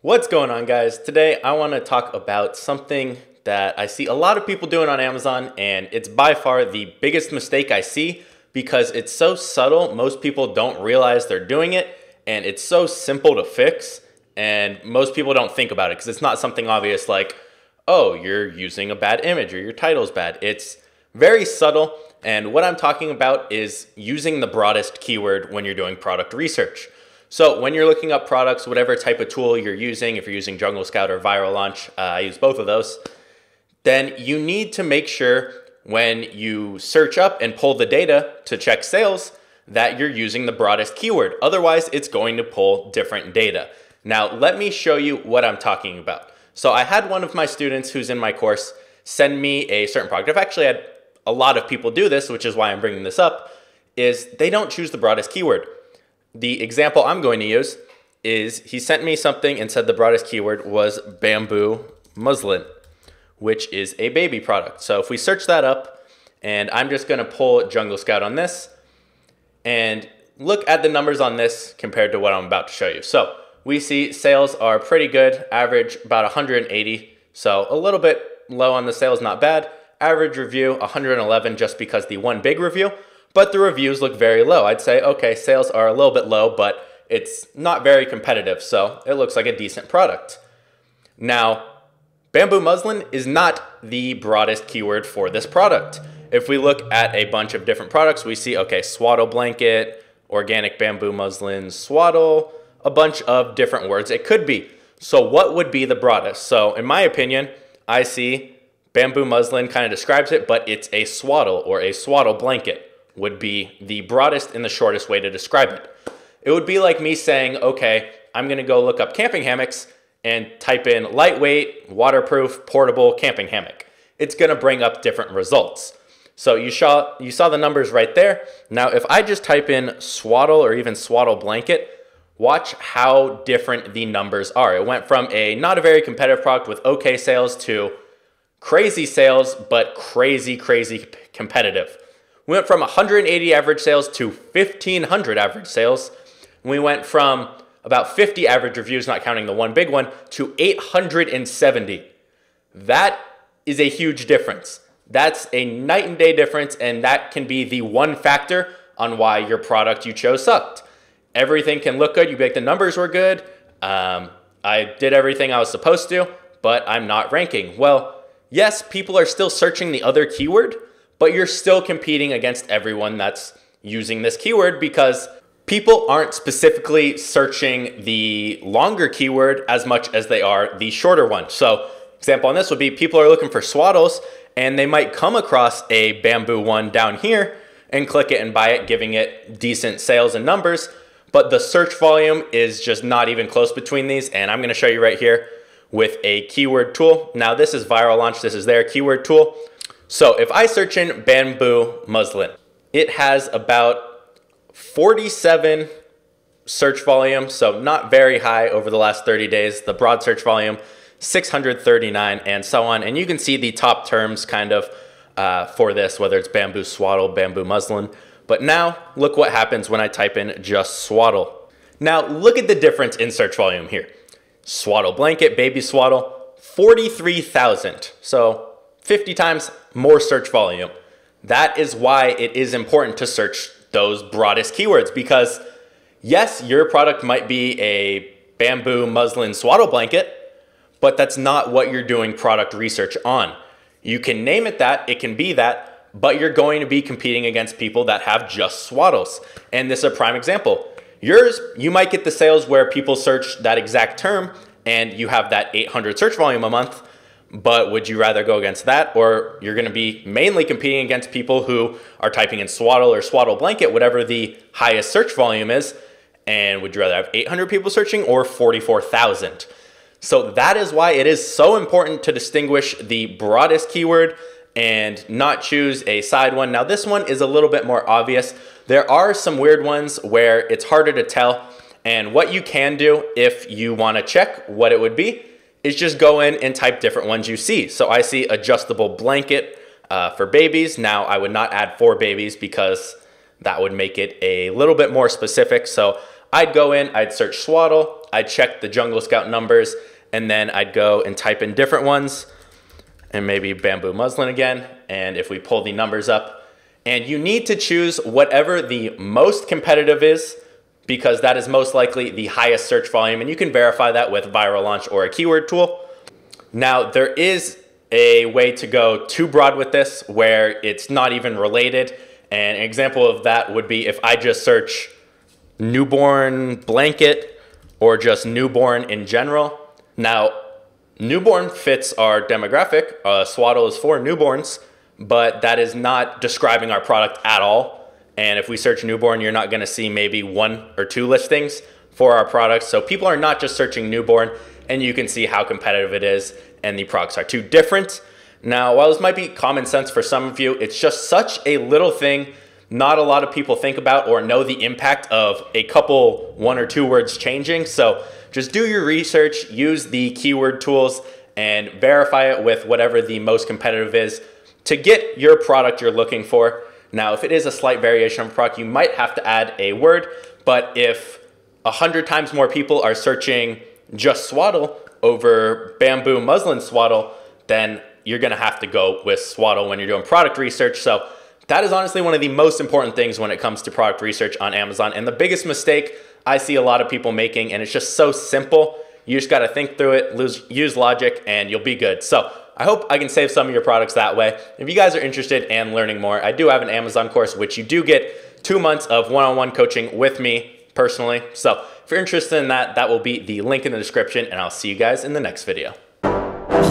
What's going on, guys? Today I want to talk about something that I see a lot of people doing on Amazon, and it's by far the biggest mistake I see because it's so subtle. Most people don't realize they're doing it, and it's so simple to fix, and most people don't think about it because it's not something obvious like, oh, you're using a bad image or your title's bad. It's very subtle, and what I'm talking about is using the broadest keyword when you're doing product research. So when you're looking up products, whatever type of tool you're using, if you're using Jungle Scout or Viral Launch, I use both of those, then you need to make sure when you search up and pull the data to check sales that you're using the broadest keyword. Otherwise, it's going to pull different data. Now, let me show you what I'm talking about. So I had one of my students who's in my course send me a certain product. I've actually had a lot of people do this, which is why I'm bringing this up, is they don't choose the broadest keyword. The example I'm going to use is he sent me something and said the broadest keyword was bamboo muslin, which is a baby product. So if we search that up, and I'm just going to pull Jungle Scout on this and look at the numbers on this compared to what I'm about to show you. So we see sales are pretty good, average about 180. So a little bit low on the sales, not bad. Average review 111 just because the one big review. But the reviews look very low. I'd say, okay, sales are a little bit low, but it's not very competitive, so it looks like a decent product. Now, bamboo muslin is not the broadest keyword for this product. If we look at a bunch of different products, we see, okay, swaddle blanket, organic bamboo muslin, swaddle, a bunch of different words it could be. So what would be the broadest? So in my opinion, I see bamboo muslin kind of describes it, but it's a swaddle or a swaddle blanket would be the broadest and the shortest way to describe it. It would be like me saying, okay, I'm gonna go look up camping hammocks and type in lightweight, waterproof, portable camping hammock. It's gonna bring up different results. So you saw the numbers right there. Now, if I just type in swaddle or even swaddle blanket, watch how different the numbers are. It went from a not a very competitive product with okay sales to crazy sales, but crazy competitive. We went from 180 average sales to 1,500 average sales. We went from about 50 average reviews, not counting the one big one, to 870. That is a huge difference. That's a night and day difference, and that can be the one factor on why your product you chose sucked. Everything can look good. You'd be like, the numbers were good. I did everything I was supposed to, but I'm not ranking. Well, yes, people are still searching the other keyword, but you're still competing against everyone that's using this keyword because people aren't specifically searching the longer keyword as much as they are the shorter one. So example on this would be people are looking for swaddles and they might come across a bamboo one down here and click it and buy it, giving it decent sales and numbers, but the search volume is just not even close between these. And I'm gonna show you right here with a keyword tool. Now this is Viral Launch, this is their keyword tool. So if I search in bamboo muslin, it has about 47 search volume, so not very high over the last 30 days. The broad search volume, 639 and so on. And you can see the top terms kind of for this, whether it's bamboo swaddle, bamboo muslin. But now look what happens when I type in just swaddle. Now look at the difference in search volume here. Swaddle blanket, baby swaddle, 43,000. So 50 times more search volume. That is why it is important to search those broadest keywords because yes, your product might be a bamboo muslin swaddle blanket, but that's not what you're doing product research on. You can name it that, it can be that, but you're going to be competing against people that have just swaddles. And this is a prime example. Yours, you might get the sales where people search that exact term and you have that 800 search volume a month. But would you rather go against that, or you're going to be mainly competing against people who are typing in swaddle or swaddle blanket, whatever the highest search volume is, and would you rather have 800 people searching or 44,000? So that is why it is so important to distinguish the broadest keyword and not choose a side one. Now this one is a little bit more obvious. There are some weird ones where it's harder to tell, and what you can do if you want to check what it would be is just go in and type different ones you see. So I see adjustable blanket for babies. Now I would not add for babies because that would make it a little bit more specific. So I'd go in, I'd search swaddle, I'd check the Jungle Scout numbers, and then I'd go and type in different ones, and maybe bamboo muslin again. And if we pull the numbers up, and you need to choose whatever the most competitive is, because that is most likely the highest search volume, and you can verify that with Viral Launch or a keyword tool. Now, there is a way to go too broad with this where it's not even related. And an example of that would be if I just search newborn blanket or just newborn in general. Now, newborn fits our demographic. Swaddle is for newborns, but that is not describing our product at all. And if we search newborn, you're not gonna see maybe 1 or 2 listings for our products. So people are not just searching newborn, and you can see how competitive it is, and the products are too different. Now, while this might be common sense for some of you, it's just such a little thing not a lot of people think about or know the impact of a couple 1 or 2 words changing. So just do your research, use the keyword tools, and verify it with whatever the most competitive is to get your product you're looking for. Now, if it is a slight variation of a product, you might have to add a word, but if 100 times more people are searching just swaddle over bamboo muslin swaddle, then you're gonna have to go with swaddle when you're doing product research. So that is honestly one of the most important things when it comes to product research on Amazon. And the biggest mistake I see a lot of people making, and it's just so simple. You just gotta think through it, use logic, and you'll be good. So I hope I can save some of your products that way. If you guys are interested in learning more, I do have an Amazon course, which you do get 2 months of one-on-one coaching with me personally. So if you're interested in that, that will be the link in the description, and I'll see you guys in the next video.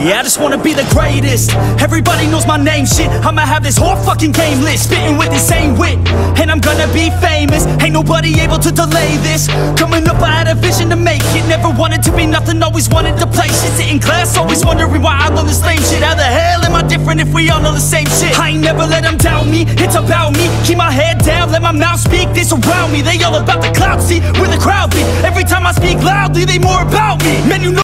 Yeah, I just wanna be the greatest. Everybody knows my name, shit. I'ma have this whole fucking game list, spitting with the same wit, and I'm gonna be famous. Ain't nobody able to delay this. Coming up, I had a vision to make it. Never wanted to be nothing, always wanted to play shit. Sit in class, always wondering why I love this lame shit. How the hell am I different if we all know the same shit? I ain't never let them doubt me, it's about me. Keep my head down, let my mouth speak. They surround me, they all about the clout, see where the crowd be. Every time I speak loudly, they more about me. Man, you know